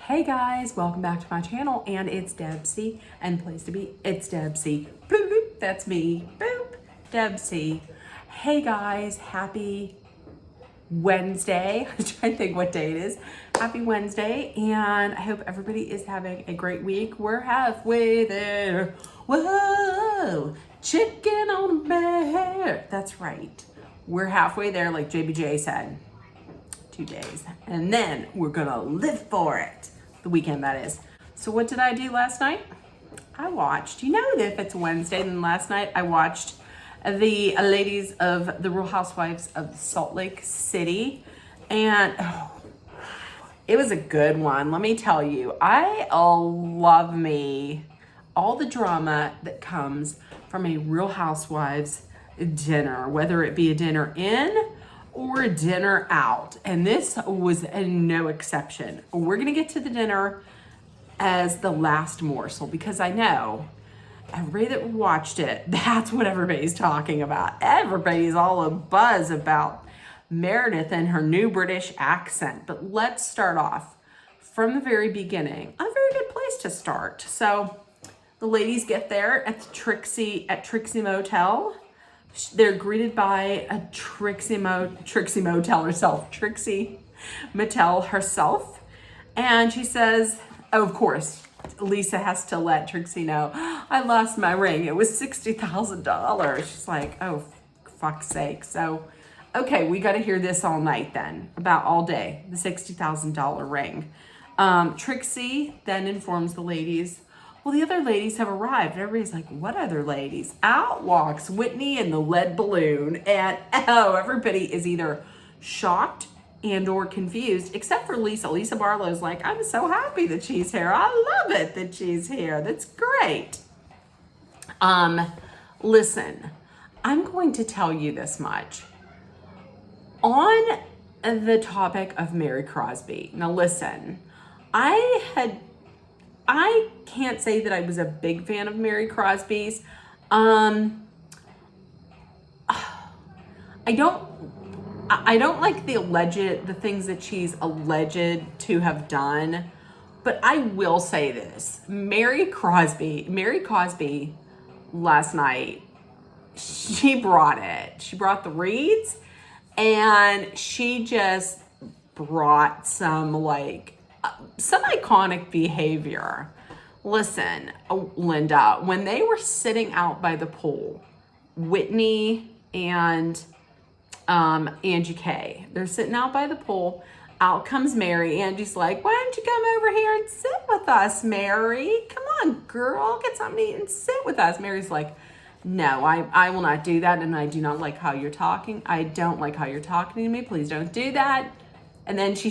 Hey guys, welcome back to my channel, and it's Debsy, and place to be, it's Debsy. Boop, boop, that's me. Boop, Debsy. Hey guys, happy Wednesday. I'm trying to think what day it is. Happy Wednesday, and I hope everybody is having a great week. We're halfway there. Whoa, chicken on a bear. That's right. We're halfway there, like JBJ said. 2 days, and then we're gonna live for it. The weekend, that is. So what did I do last night? I watched, you know that if it's Wednesday, then last night I watched the ladies of the Real Housewives of Salt Lake City, and it was a good one. Let me tell you, I love me all the drama that comes from a Real Housewives dinner, whether it be a dinner in or a dinner out. And this was no exception. We're gonna get to the dinner as the last morsel because I know everybody that watched it, that's what everybody's talking about. Everybody's all a buzz about Meredith and her new British accent. But let's start off from the very beginning. A very good place to start. So the ladies get there at the Trixie Motel. They're greeted by a Trixie Mattel herself. And she says, oh, of course, Lisa has to let Trixie know, I lost my ring. It was $60,000. She's like, oh, fuck's sake. So, okay, we got to hear this all night then, about all day, the $60,000 ring. Trixie then informs the ladies, well, the other ladies have arrived. Everybody's like, what other ladies? Out walks Whitney and the lead balloon. And everybody is either shocked and or confused, except for Lisa. Lisa Barlow's like, I'm so happy that she's here. I love it that she's here. That's great. Listen, I'm going to tell you this much. On the topic of Mary Crosby. Now listen, I can't say that I was a big fan of Mary Crosby's. I don't like the things that she's alleged to have done, but I will say this. Mary Crosby last night, she brought it. She brought the reads, and she just brought some iconic behavior. Listen, Linda, when they were sitting out by the pool, Whitney and Angie K, they're sitting out by the pool. Out comes Mary. Angie's like, why don't you come over here and sit with us, Mary? Come on, girl, get something to eat and sit with us. Mary's like, no, I will not do that, and I do not like how you're talking. I don't like how you're talking to me. Please don't do that. And then she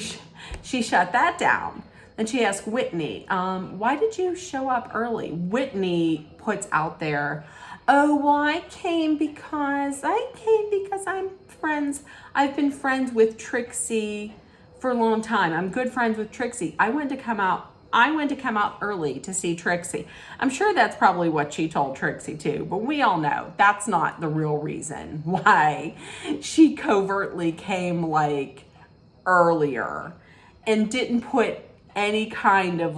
shut that down. Then she asked Whitney, why did you show up early? Whitney puts out there, oh, well, I came because I'm friends. I've been friends with Trixie for a long time. I'm good friends with Trixie. I went to come out early to see Trixie. I'm sure that's probably what she told Trixie too, but we all know that's not the real reason why she covertly came earlier and didn't put any kind of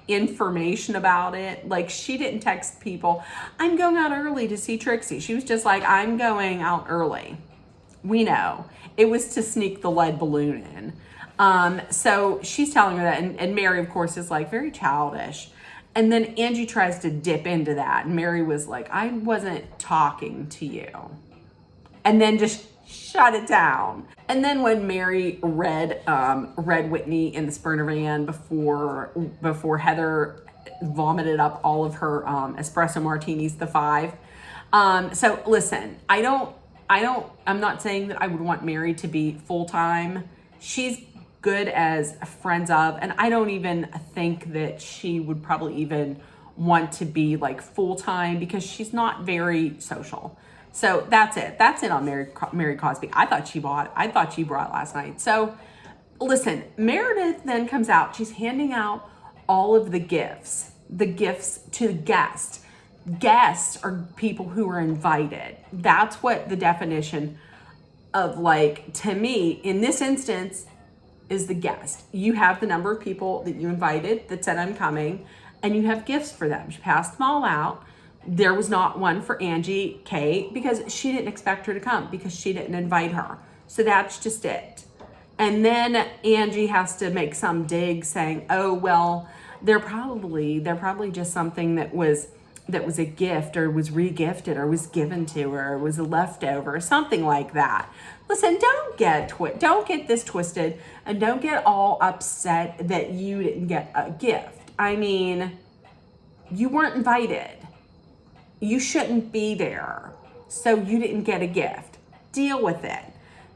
information about it. She didn't text people, I'm going out early to see Trixie. She was just like, I'm going out early. We know it was to sneak the lead balloon in. So she's telling her that, and Mary, of course, is very childish. And then Angie tries to dip into that, and Mary was like, I wasn't talking to you. And then just shut it down. And then when Mary read Whitney in the Spurner van before Heather vomited up all of her espresso martinis, the 5. So listen, I'm not saying that I would want Mary to be full-time. She's good as friends of, and I don't even think that she would probably even want to be full-time because she's not very social. So that's it. That's it on Mary Crosby. I thought she brought last night. So listen, Meredith then comes out. She's handing out all of the gifts to the guests. Guests are people who are invited. That's what the definition of to me, in this instance, is the guest. You have the number of people that you invited that said I'm coming, and you have gifts for them. She passed them all out. There was not one for Angie K because she didn't expect her to come because she didn't invite her. So that's just it. And then Angie has to make some dig saying, oh, well, they're probably just something that was a gift or was regifted or was given to her or was a leftover or something like that. Listen, don't get this twisted and don't get all upset that you didn't get a gift. I mean, you weren't invited. You shouldn't be there. So you didn't get a gift. Deal with it.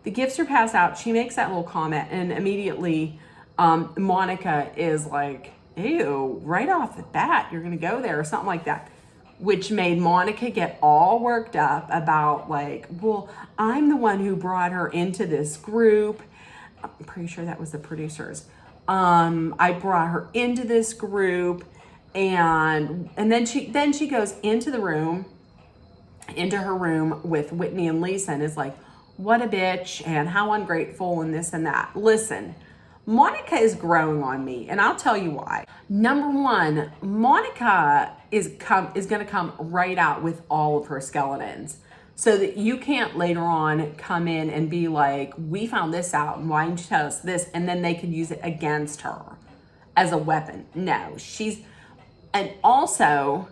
The gifts are passed out. She makes that little comment and immediately Monica is like, ew, right off the bat, you're going to go there or something like that. Which made Monica get all worked up about like, well, I'm the one who brought her into this group. I'm pretty sure that was the producers. I brought her into this group and then she goes into her room with Whitney and Lisa and is like, what a bitch and how ungrateful and this and that. Listen, Monica is growing on me, and I'll tell you why. Number one, Monica is going to come right out with all of her skeletons so that you can't later on come in and be like, we found this out, and why didn't you tell us this? And then they could use it against her as a weapon. No, and also,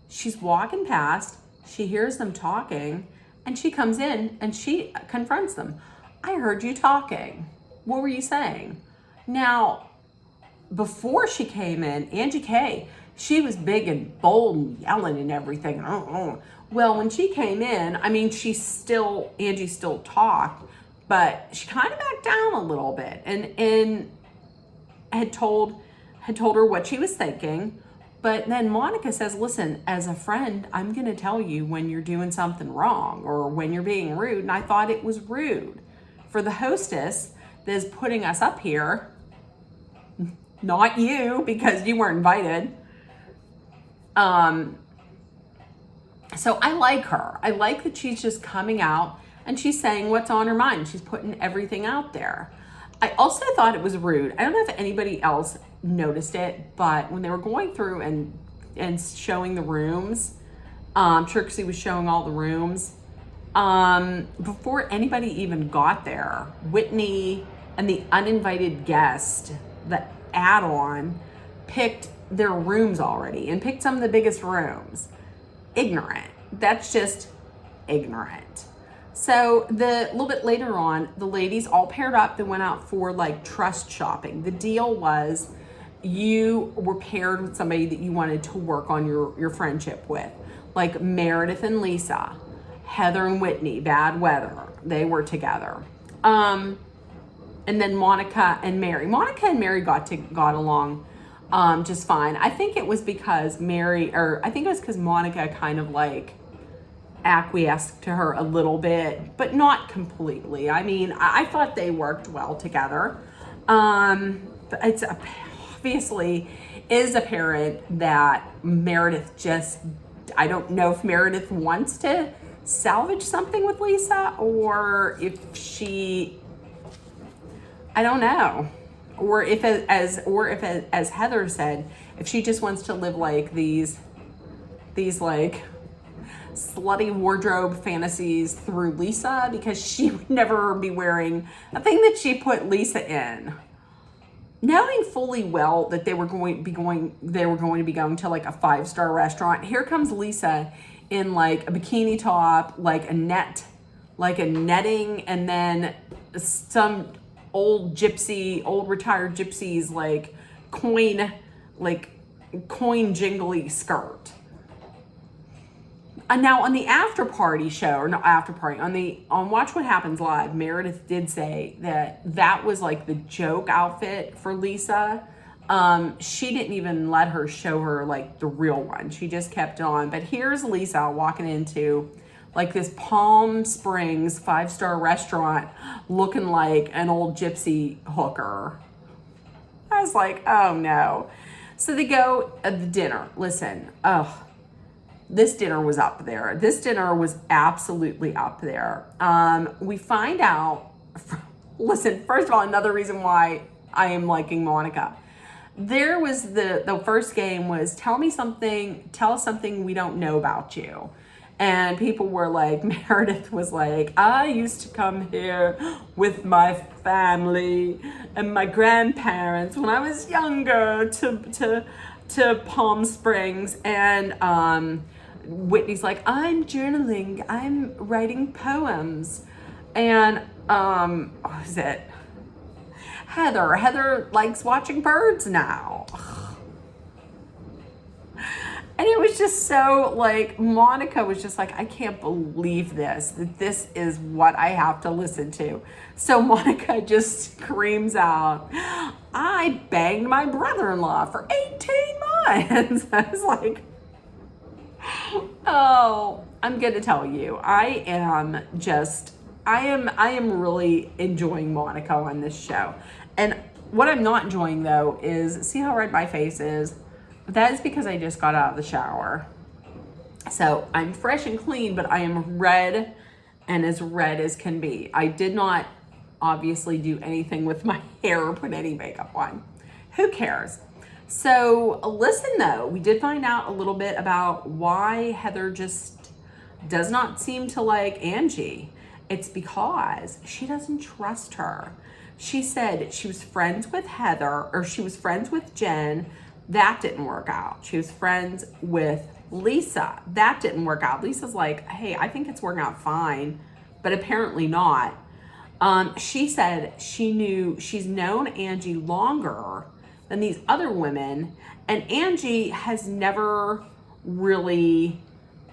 she's walking past, she hears them talking, and she comes in and she confronts them. I heard you talking. What were you saying? Now, before she came in, Angie K, she was big and bold and yelling and everything. Well, when she came in, I mean, Angie still talked, but she kind of backed down a little bit and had told her what she was thinking. But then Monica says, listen, as a friend, I'm going to tell you when you're doing something wrong or when you're being rude. And I thought it was rude for the hostess that is putting us up here, not you, because you weren't invited. So I like her. I like that she's just coming out and she's saying what's on her mind. She's putting everything out there. I also thought it was rude. I don't know if anybody else noticed it, but when they were going through and showing the rooms, Trixie was showing all the rooms. Before anybody even got there, Whitney and the uninvited guest, the add-on, picked their rooms already and picked some of the biggest rooms. Ignorant. That's just ignorant. So a little bit later on, the ladies all paired up. They went out for like trust shopping. The deal was you were paired with somebody that you wanted to work on your friendship with, like Meredith and Lisa, Heather and Whitney, Bad Weather. They were together. And then Monica and Mary. Monica and Mary got along just fine. I think it was because Monica kind of like acquiesced to her a little bit, but not completely. I mean, I thought they worked well together. But it's obviously is apparent that Meredith I don't know if Meredith wants to salvage something with Lisa or if I don't know. Or if as Heather said, if she just wants to live like these like slutty wardrobe fantasies through Lisa, because she would never be wearing a thing that she put Lisa in. Knowing fully well that they were going to be going to like a 5-star restaurant. Here comes Lisa in like a bikini top, like a netting, and then some old retired gypsies like coin jingly skirt. And now on the after party show, or not after party, on Watch What Happens Live, Meredith did say that was like the joke outfit for Lisa. She didn't even let her show her like the real one. She just kept it on. But here's Lisa walking into like this Palm Springs 5-star restaurant looking like an old gypsy hooker. I was like, oh no. So they go at the dinner. Listen, this dinner was up there. This dinner was absolutely up there. We find out listen, first of all, another reason why I am liking Monica. There was the first game was tell us something we don't know about you. And people were like, Meredith was like, I used to come here with my family and my grandparents when I was younger to Palm Springs. And Whitney's like, I'm journaling, I'm writing poems. And what is it? Heather likes watching birds now. And it was just so like, Monica was just like, I can't believe that this is what I have to listen to. So Monica just screams out, I banged my brother-in-law for 18 months. I was like, oh, I'm going to tell you, I am really enjoying Monica on this show. And what I'm not enjoying though is, see how red my face is? That is because I just got out of the shower. So I'm fresh and clean, but I am red and as red as can be. I did not obviously do anything with my hair or put any makeup on. Who cares? So listen though, we did find out a little bit about why Heather just does not seem to like Angie. It's because she doesn't trust her. She said she was friends with Heather, or she was friends with Jen. That didn't work out. She was friends with Lisa. That didn't work out. Lisa's like, hey, I think it's working out fine, but apparently not. She said she's known Angie longer than these other women, and Angie has never really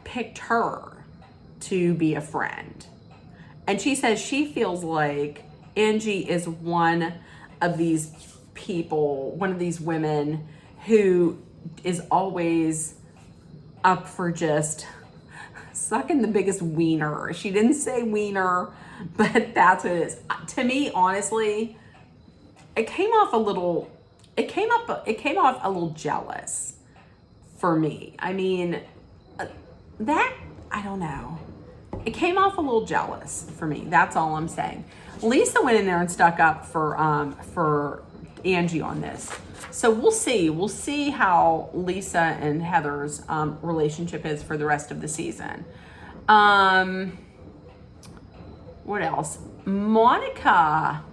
picked her to be a friend. And she says she feels like Angie is one of these people, one of these women who is always up for just sucking the biggest wiener. She didn't say wiener, but that's what it is. To me, honestly, it came off a little jealous for me. I mean, I don't know. It came off a little jealous for me. That's all I'm saying. Lisa went in there and stuck up for Angie on this. So we'll see. We'll see how Lisa and Heather's relationship is for the rest of the season. What else? Monica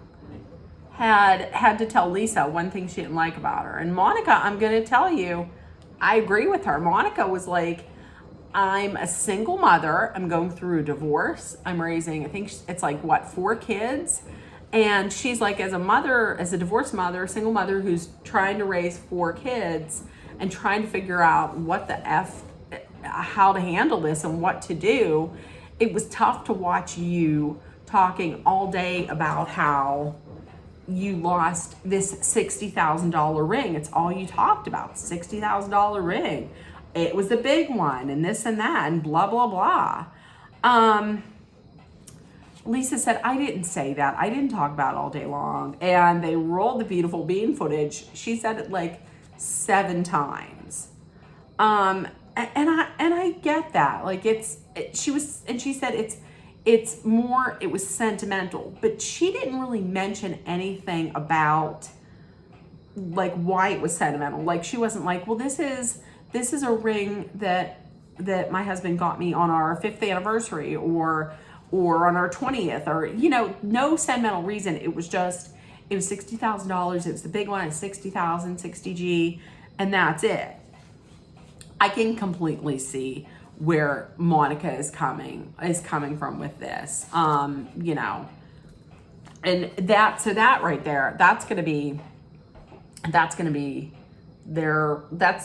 had to tell Lisa one thing she didn't like about her. And Monica, I'm going to tell you, I agree with her. Monica was like, I'm a single mother. I'm going through a divorce. I'm raising, I think it's like, 4 kids? And she's like, as a divorced mother, a single mother who's trying to raise 4 kids and trying to figure out how to handle this and what to do, it was tough to watch you talking all day about how you lost this $60,000 ring. It's all you talked about, $60,000 ring. It was the big one and this and that and blah, blah, blah. Lisa said, I didn't say that. I didn't talk about it all day long. And they rolled the beautiful bean footage. She said it like 7 times. And I get that. Like she said it was sentimental, but she didn't really mention anything about like why it was sentimental. Like she wasn't like, well, this is a ring that my husband got me on our 5th anniversary or on our 20th, or, no sentimental reason. It was $60,000. It was the big one at 60,000, 60G, and that's it. I can completely see where Monica is coming from with this, and that right there, that's going to be that's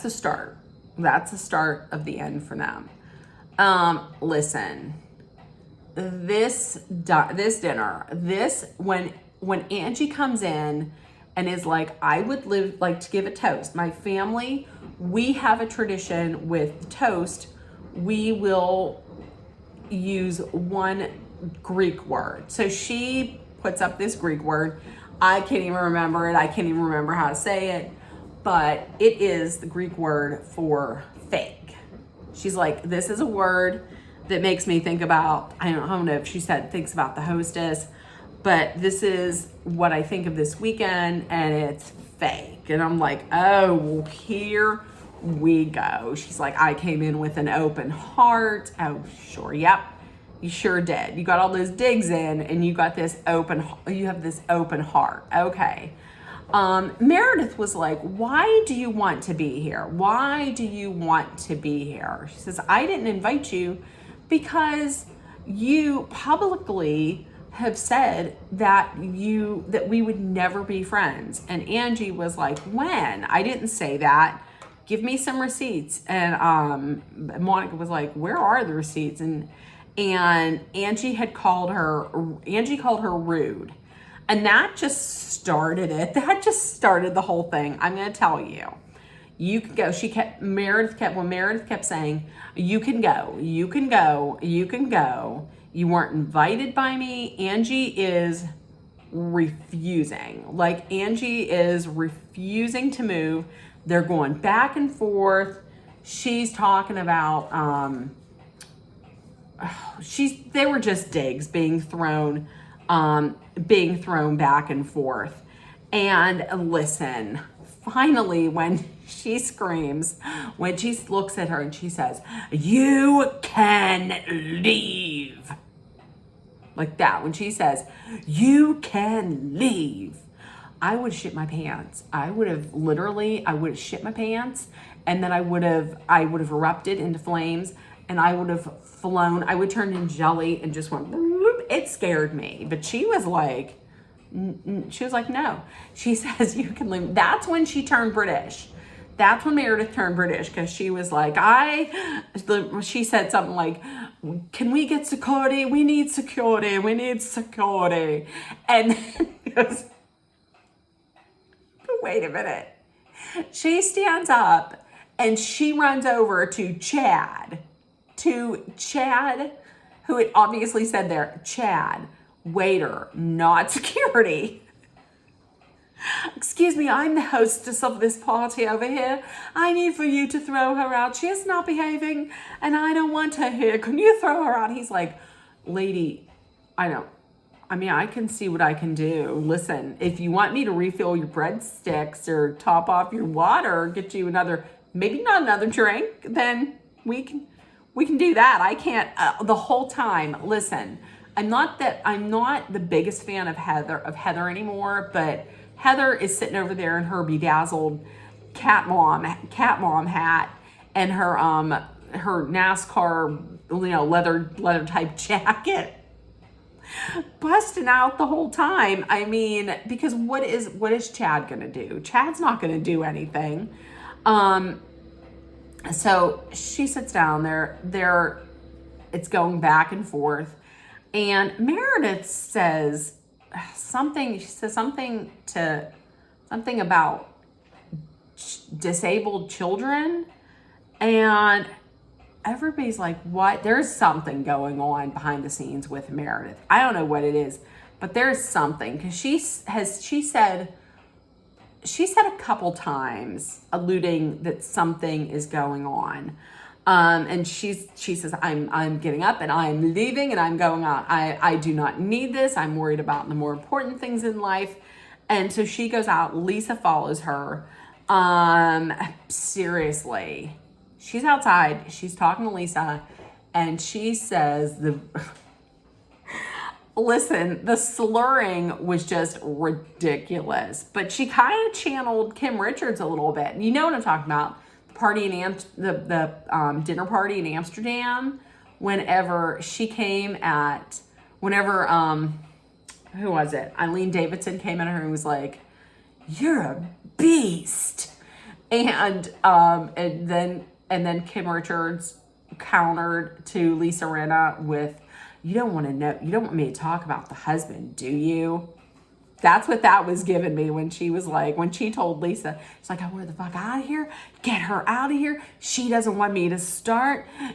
the start. That's the start of the end for them. Listen, this dinner, when Angie comes in and is like, I would like to give a toast. My family, we have a tradition with toast. We will use one Greek word. So she puts up this Greek word. I can't even remember it. I can't even remember how to say it, but it is the Greek word for fake. She's like, this is a word that makes me think about, I don't know if she said thinks about the hostess, but this is what I think of this weekend, and it's fake. And I'm like, oh, well, here we go. She's like, I came in with an open heart. Oh, sure. Yep. You sure did. You got all those digs in, and you have this open heart. Okay. Meredith was like, why do you want to be here? Why do you want to be here? She says, I didn't invite you because you publicly have said that we would never be friends. And Angie was like, when? I didn't say that. Give me some receipts. And Monica was like, where are the receipts? And Angie called her rude. And that just started it. That just started the whole thing. I'm going to tell you. You can go. Meredith kept saying, you can go, you can go, you can go. You weren't invited by me. Angie is refusing. Like, Angie is refusing to move. They're going back and forth. She's talking about, they were just digs being thrown back and forth. And listen, finally, when she screams, when she looks at her and she says, you can leave. Like that, when she says, you can leave. I would shit my pants. I would have shit my pants, and then I would have erupted into flames, and I would have flown. I would turn into jelly and just went bloop. It scared me. But she was like, no. She says, you can leave. That's when she turned British. That's when Meredith turned British, because she was like, she said something like, can we get security? We need security. We need security. And he goes, wait a minute. She stands up and she runs over to Chad, who it obviously said there, Chad, waiter, not security. Excuse me, I'm the hostess of this party over here. I need for you to throw her out. She is not behaving, and I don't want her here. Can you throw her out? He's like, lady, I can see what I can do. Listen, if you want me to refill your breadsticks or top off your water or get you maybe not another drink, then we can do that. I can't, the whole time, listen, I'm not the biggest fan of Heather anymore, but Heather is sitting over there in her bedazzled cat mom hat and her NASCAR leather type jacket, busting out the whole time. I mean, because what is Chad gonna do? Chad's not gonna do anything. So she sits down there. It's going back and forth, and Meredith says something. She says something about disabled children, and everybody's like, what? There's something going on behind the scenes with Meredith. I don't know what it is, but there's something, because she said a couple times alluding that something is going on. And she says, I'm getting up and I'm leaving and I'm going out. I do not need this. I'm worried about the more important things in life. And so she goes out. Lisa follows her. Seriously, she's outside. She's talking to Lisa, and she says listen, the slurring was just ridiculous, but she kind of channeled Kim Richards a little bit. You know what I'm talking about? The party in the dinner party in Amsterdam. Whenever who was it? Eileen Davidson came in her and was like, "You're a beast," and then Kim Richards countered to Lisa Rinna with, you don't want me to talk about the husband, do you? That's what that was giving me when she told Lisa, she's like, I want the fuck out of here. Get her out of here. She doesn't want me to start. How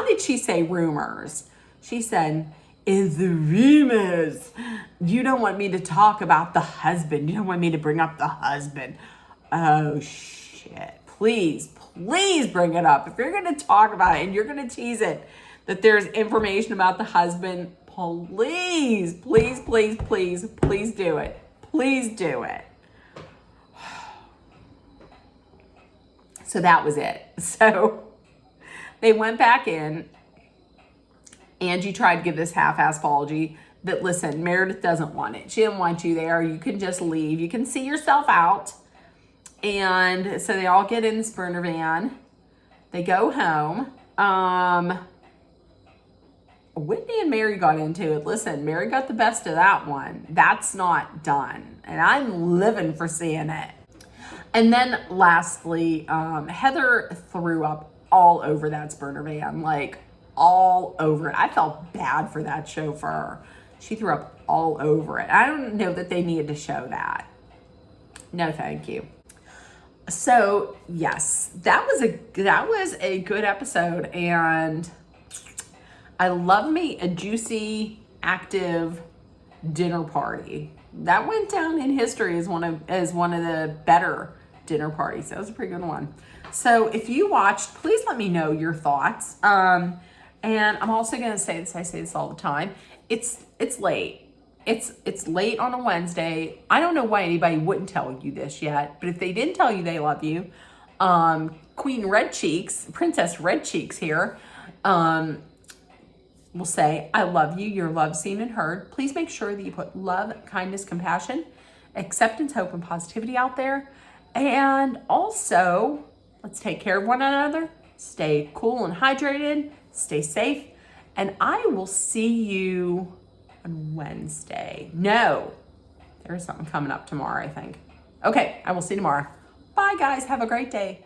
did she say rumors? She said, in the rumors, you don't want me to talk about the husband. You don't want me to bring up the husband. Oh, shit. Please bring it up. If you're going to talk about it and you're going to tease it, that there's information about the husband, please, please, please, please, please do it. Please do it. So that was it. So they went back in. Angie tried to give this half-ass apology that, listen, Meredith doesn't want it. She didn't want you there. You can just leave. You can see yourself out. And so they all get in the Sprinter van. They go home. Whitney and Mary got into it. Listen, Mary got the best of that one. That's not done. And I'm living for seeing it. And then lastly, Heather threw up all over that Sprinter van, like all over it. I felt bad for that chauffeur. She threw up all over it. I don't know that they needed to show that. No, thank you. So yes, that was a good episode, and I love me a juicy, active dinner party. That went down in history as one of the better dinner parties. That was a pretty good one. So if you watched, please let me know your thoughts. And I'm also going to say this. I say this all the time. It's late. It's late on a Wednesday. I don't know why anybody wouldn't tell you this yet, but if they didn't tell you they love you, Queen Red Cheeks, Princess Red Cheeks here, will say, I love you. Your love seen and heard. Please make sure that you put love, kindness, compassion, acceptance, hope, and positivity out there. And also, let's take care of one another. Stay cool and hydrated. Stay safe. And I will see you on Wednesday. No, there's something coming up tomorrow, I think. Okay, I will see you tomorrow. Bye, guys. Have a great day.